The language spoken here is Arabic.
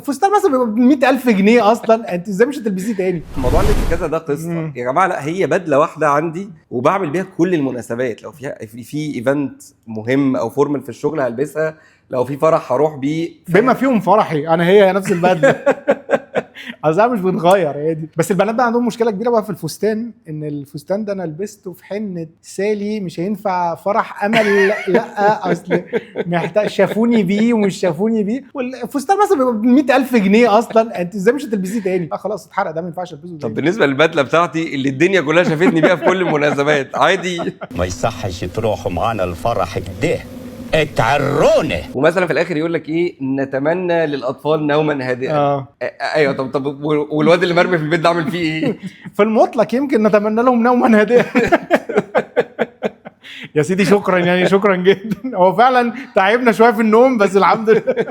فستان مثلا بيبقى ب 100,000 جنيه اصلا، انت ازاي مش هتلبسيه تاني؟ موضوع الارتكازه ده قصه يا جماعه. لا، هي بدله واحده عندي وبعمل بيها كل المناسبات. لو في ايفنت مهم او فورمال في الشغل هلبسها، لو في فرح هروح بيه بما فيهم فرحي انا، هي نفس البدله. اصل مش بنغير، هي دي. بس البنات بقى عندهم مشكله كبيره بقى في الفستان، ان الفستان ده انا لبسته في حنه سالي مش هينفع فرح امل. لا اصل محتاج شافوني بيه ومش شافوني بيه، والفستان مثلا بيبقى ب 100,000 جنيه اصلا، انت ازاي مش هتلبسيه تاني؟ خلاص اتحرق، ده ما ينفعش البسه طب تاني. بالنسبه للبدله بتاعتي اللي الدنيا كلها شافتني بيها في كل المناسبات عادي. ما يصحش تروحوا معانا الفرح كده، اتعرونه. ومثلا في الاخر يقول لك ايه، نتمنى للاطفال نوما هادئا. ايوه. طب والواد اللي مرمي في البيت ده عامل فيه ايه؟ في المطلق يمكن نتمنى لهم نوما هادئا. يا سيدي شكرا، يعني شكرا جدا. هو فعلا تعبنا شويه في النوم، بس الحمد لله.